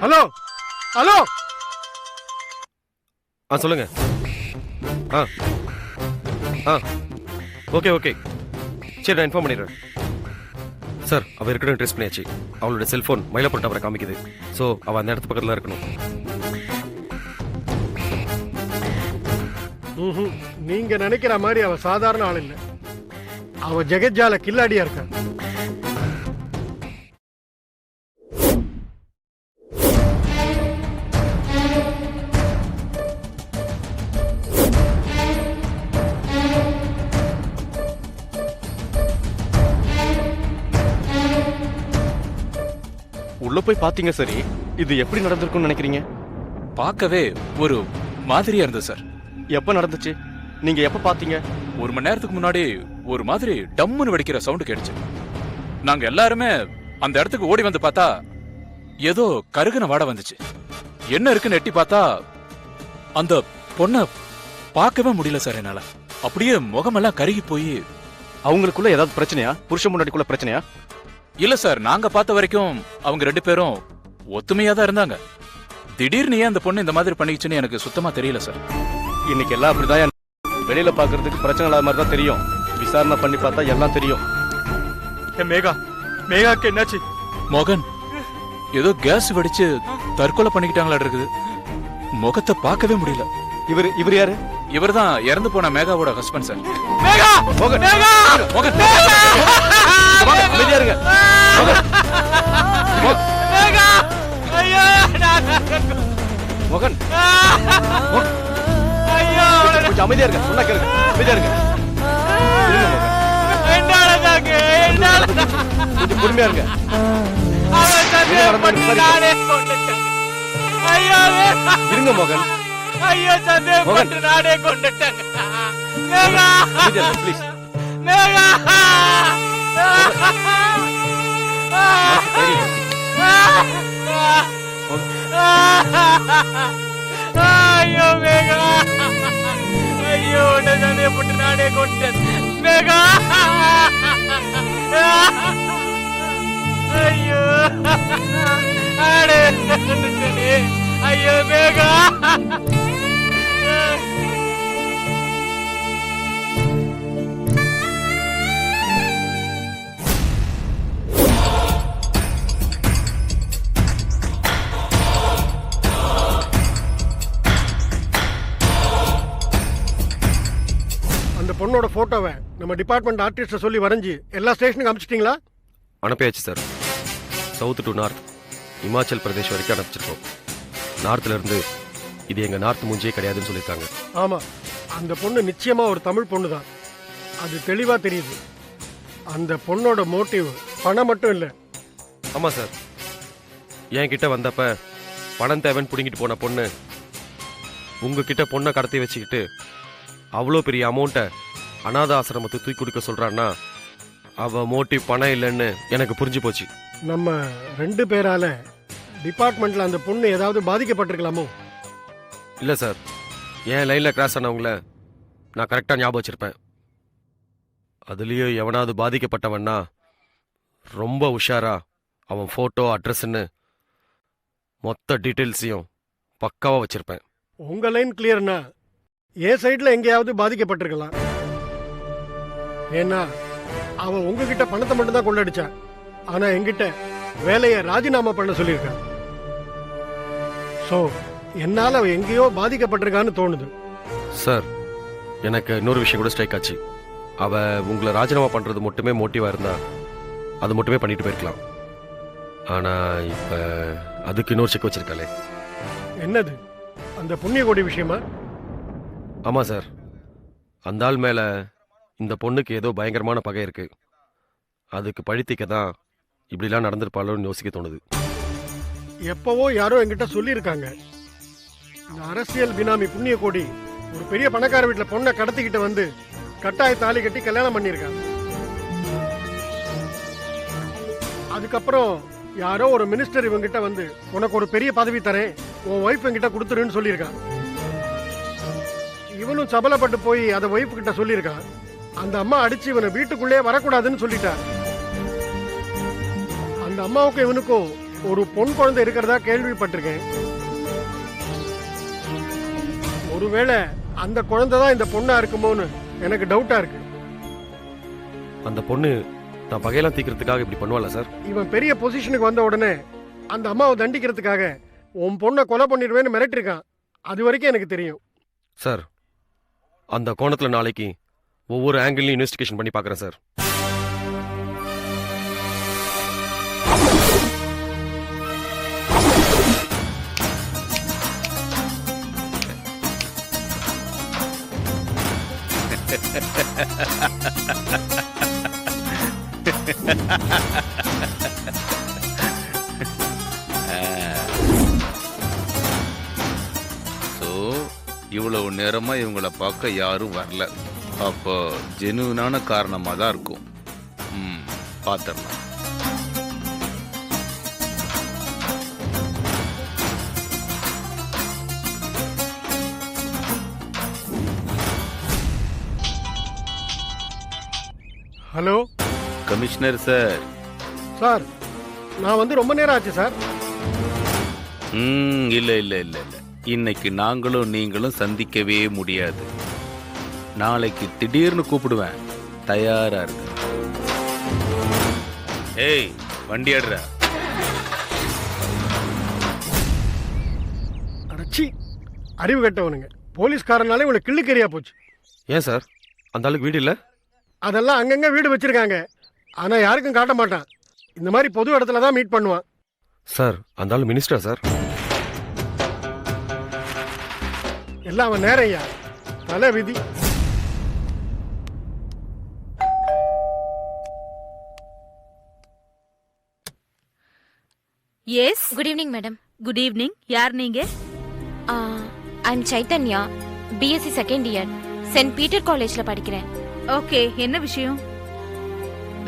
Hello hello. சொல்லுங்க. Okay okay, சரி நான் இன்ஃபார்ம் பண்ணிடுறேன். சார், அவள் இருக்கணும் ட்ரெஸ் பண்ணியாச்சு. அவளோட செல்ஃபோன் மயிலப்பட்ட அவரை காமிக்குது. ஸோ அவள் அந்த இடத்து பக்கத்தில் இருக்கணும். நீங்க நினைக்கிற மாதிரி அவ சாதாரண ஆள் இல்ல. அவ ஜெகஜால கில்லாடியா இருக்கா. உள்ள போய் பாத்தீங்க சரி, இது எப்படி நடந்திருக்கும்னு நினைக்கிறீங்க? பார்க்கவே ஒரு மாதிரியா இருந்தது சார். எப்ப நடந்துச்சு? நீங்க எப்ப பாத்தீங்க? 1 மணி நேரத்துக்கு முன்னாடி ஒரு மாதிரி டம்முன்னு வெடிக்கிற சவுண்ட் கேட்டுச்சு. நாங்க எல்லாருமே அந்த இடத்துக்கு ஓடி வந்து பார்த்தா ஏதோ கருகுன வாடை வந்துச்சு. என்ன இருக்குன்னு எட்டி பார்த்தா அந்த பொண்ணை பார்க்கவே முடியல சார் என்னால. அப்படியே முகமெல்லாம் கருகி போய். அவங்களுக்குள்ள ஏதாவது பிரச்சனையா? புருஷன் முன்னாடிக்குள்ள பிரச்சனையா? இல்ல சார், நாங்க பார்த்த வரைக்கும் அவங்க 2 பேரும் ஒத்துமையா தான் இருந்தாங்க. திடீர்னு ஏன் அந்த பொண்ணு இந்த மாதிரி பண்ணிச்சுன்னு எனக்கு சுத்தமா தெரியல சார். இன்னைக்கு எல்லாம் அப்படிதான். வெளியில பாக்குறதுக்கு பிரச்சனை இல்லாத மாதிரி தான் தெரியும். விசாரணை பண்ணி பார்த்தா எல்லாம் தெரியும். மேகாக்கு என்னாச்சு? மோகன் ஏதோ கேஸ் வெடிச்சு தற்கொலை பண்ணிக்கிட்டாங்களா இருக்குது. முகத்தை பார்க்கவே முடியல. இவர் யாரு? இவர்தான் இறந்து போன மேகாவோட ஹஸ்பண்ட் சார். மேகா! மோகன்! மேகா! மோகன்! அமைதியா இருங்க. மேகா! ஐயோ! மோகன்! ஐயோ! கொஞ்சம் அமைதியா இருங்க. சொன்னா கேளுங்க. அமைதியா இருங்க. இருங்க மோகன். என்னாலதாங்க? கொஞ்சம் பொறுமையா இருங்க. அவன் சந்தேகப்பட்டு நானே கொண்டுட்டேன். ஐயோ! இருங்க மோகன். ஐயோ! சந்தேகப்பட்டு நானே கொண்டுட்டேன். மேகா! அமைதியா இருங்க ப்ளீஸ். மேகா! ஐயோ மேகா! ஐயோ, உன்னை சந்தேகப்பட்டு நானே கொண்டேன். மேகா! ஐயோ! நானே கொண்டுட்டேனே. ஐயோ மேகா! அந்த பொண்ணோட போட்டோவை நம்ம டிபார்ட்மெண்ட் ஆர்டிஸ்ட சொல்லி வரைஞ்சி எல்லா ஸ்டேஷனுக்கு அனுப்பிச்சிட்டீங்களா? அனுப்பியாச்சு sir. South to north, Himachal Pradesh வரைக்கும் அனுப்பிச்சிருக்கோம். நார்த்ல இருந்து இது எங்க நார்த் மூஞ்சியே கிடையாதுன்னு சொல்லியிருக்காங்க. ஆமா, அந்த பொண்ணு நிச்சயமா ஒரு தமிழ் பொண்ணு தான். அது தெளிவா தெரியுது. அந்த பொண்ணோட மோட்டிவ் பணம் மட்டும் இல்ல. ஆமா சார், என்கிட்ட வந்தப்ப பணம் தேவைன்னு பிடிங்கிட்டு போன பொண்ணு உங்ககிட்ட பொண்ணை கடத்தி வச்சுக்கிட்டு அவ்வளோ பெரிய அமௌண்ட்டை அநாத ஆசிரமத்தை தூக்கி கொடுக்க சொல்றான்னா அவ மோட்டிவ் பணம் இல்லைன்னு எனக்கு புரிஞ்சு போச்சு. நம்ம 2 பேரால டிபார்ட்மெண்ட்ல அந்த பொண்ணு ஏதாவது பாதிக்கப்பட்டிருக்கலாமோ? இல்லை சார், என் லைனில் கிராஸ் ஆனவங்கள நான் கரெக்டாக ஞாபகம் வச்சிருப்பேன். அதுலேயும் எவனாவது பாதிக்கப்பட்டவன்னா ரொம்ப உஷாரா அவன் ஃபோட்டோ அட்ரஸ்ன்னு மொத்த டீட்டெயில்ஸையும் பக்காவாக வச்சிருப்பேன். உங்க லைன் கிளியர்னா என் சைட்ல எங்கேயாவது பாதிக்கப்பட்டிருக்கலாம். ஏன்னா அவன் உங்ககிட்ட பணத்தை மட்டும் தான் கொள்ளடிச்சா. ஆனா என்கிட்ட வேலையை ராஜினாமா பண்ண சொல்லியிருக்கான். சோ என்னால அவ எங்கேயோ பாதிக்கப்பட்டிருக்கான்னு தோணுது. சார், எனக்கு இன்னொரு விஷயம் கூட ஸ்ட்ரைக் ஆச்சு. அவ உங்களை ராஜினாமா பண்ணுறது மட்டுமே மோட்டிவாக இருந்தா அது மட்டுமே பண்ணிட்டு போயிருக்கலாம். ஆனால் இப்போ அதுக்கு இன்னொரு செக் வச்சிருக்காளே. என்னது? அந்த புண்ணிய கோடி விஷயமா? ஆமாம் சார், அந்த ஆள் மேலே இந்த பொண்ணுக்கு ஏதோ பயங்கரமான பகை இருக்கு. அதுக்கு பழித்திக்க தான் இப்படிலாம் நடந்திருப்பாளோன்னு யோசிக்க தோணுது. எப்பவோ யாரோ என்கிட்ட சொல்லியிருக்காங்க, இந்த அரசியல் பினாமி புண்ணிய கோடி ஒரு பெரிய பணக்கார வீட்டுல பொண்ணை கடத்திக்கிட்டு வந்து கட்டாய தாலி கட்டி கல்யாணம் பண்ணியிருக்காங்க. அதுக்கப்புறம் யாரோ ஒரு மினிஸ்டர் இவங்கிட்ட வந்து உனக்கு ஒரு பெரிய பதவி தரேன், உன் ஒய்ஃப் என்கிட்ட கொடுத்துருன்னு சொல்லியிருக்கான். இவனும் சபலப்பட்டு போய் அதை ஒய்ஃப் கிட்ட சொல்லியிருக்கான். அந்த அம்மா அடிச்சு இவனை வீட்டுக்குள்ளே வரக்கூடாதுன்னு சொல்லிட்டா. அந்த அம்மாவுக்கும் இவனுக்கும் ஒரு பொன் குழந்தை இருக்கிறதா கேள்விப்பட்டிருக்கேன். ஒருவேளை அந்த குழந்தை தான் இந்த பொண்ணா இருக்குமோன்னு எனக்கு டவுட்டா இருக்கு. அந்த பொண்ணு நான் பகையெல்லாம் தீக்கிறதுக்காக இப்படி பண்ணுவாளா சார்? இவன் பெரிய பொசிஷனுக்கு வந்த உடனே அந்த அம்மாவை தண்டிக்கிறதுக்காக உன் பொண்ணை கொலை பண்ணிடுவேன்னு மிரட்டிருக்கான். அது வரைக்கும் எனக்கு தெரியும். சார், அந்த கோணத்தில் நாளைக்கு ஒவ்வொரு ஆங்கிள்லையும் இன்வெஸ்டிகேஷன் பண்ணி பார்க்குறேன் சார். ஸோ இவ்வளவு நேரமா இவங்கள பார்க்க யாரும் வரல. அப்போ ஜெனுவனான காரணமாக தான் இருக்கும். பார்த்துடலாம். Hello commissioner sir. சார், நான் வந்து ரொம்ப நேரம் ஆச்சு சார். இல்லை இல்லை இல்லை இல்லை, இன்னைக்கு நாங்களும் நீங்களும் சந்திக்கவே முடியாது. நாளைக்கு திடீர்னு கூப்பிடுவேன், தயாரா இருக்கு. ஏய், வண்டி ஆடுறா. அடச்சி, அறிவு கட்டவனுங்க. போலீஸ்காரனாலே இவனுக்கு கிள்ளுக்கறியா போச்சு. ஏன் சார், அந்த ஆளுக்கு வீடு இல்லை? அதெல்லாம் அங்கங்க வீடு வச்சிருக்காங்க. ஆனா யாருக்கும் காட்ட மாட்டான். இந்த மாதிரி பொது இடத்துல தான் மீட் பண்ணுவான். சார், அந்த ஆள் மினிஸ்டர் சார். எல்லாம் அவன் நேரையா, தலை விதி. Yes, good evening madam. Good evening. யார் நீங்க? I am Chaitanya, BSc second year, Saint Peter காலேஜ்ல படிக்கிறேன். ஓகே, என்ன விஷயம்?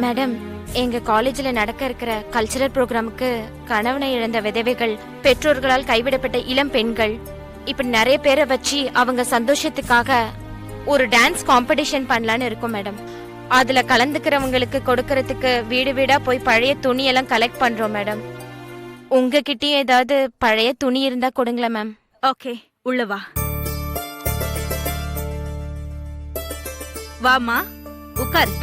மேடம், எங்க காலேஜ்ல நடக்க இருக்கிற கல்ச்சரல் ப்ரோக்ராமுக்கு கணவனை இழந்த விதவைகள், பெற்றோர்களால் கைவிடப்பட்ட இளம் பெண்கள், இப்படி நிறைய பேரை வச்சு அவங்க சந்தோஷத்துக்காக ஒரு டான்ஸ் காம்படிஷன் பண்ணலான்னு இருக்கோம் மேடம். அதுல கலந்துக்கிறவங்களுக்கு கொடுக்கறதுக்கு வீடு வீடா போய் பழைய துணியெல்லாம் கலெக்ட் பண்றோம் மேடம். உங்ககிட்டயே ஏதாவது பழைய துணி இருந்தா கொடுங்களேன் மேம். ஓகே, உள்ள வா. வாமா, உட்கார்.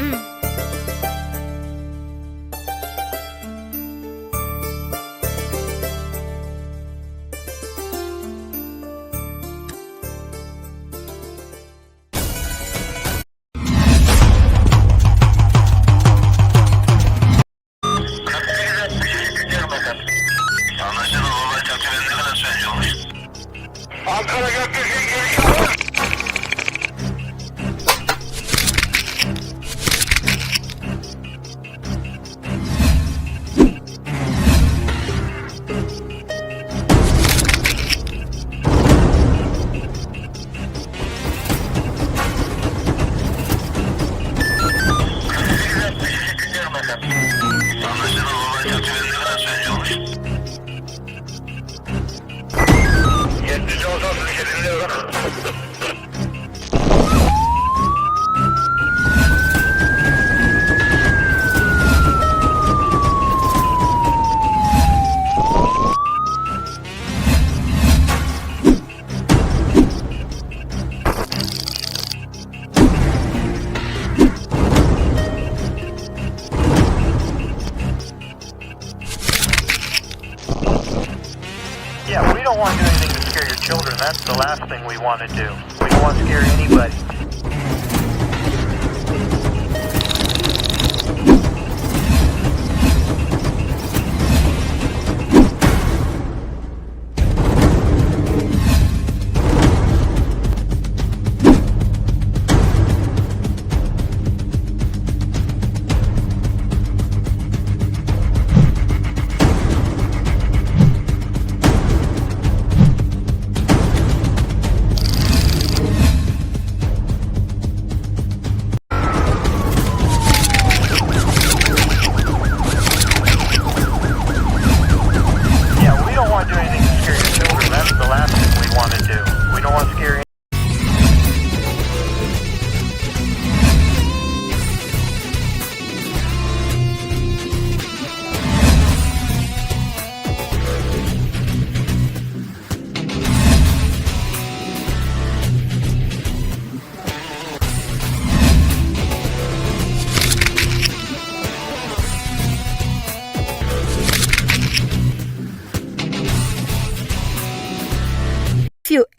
Yeah, we don't want to do anything to scare your children. That's the last thing we want to do. We don't want to scare anybody.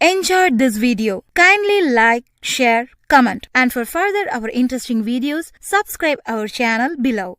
enjoyed this video. Kindly like, share, comment, and for further our interesting videos, subscribe our channel below.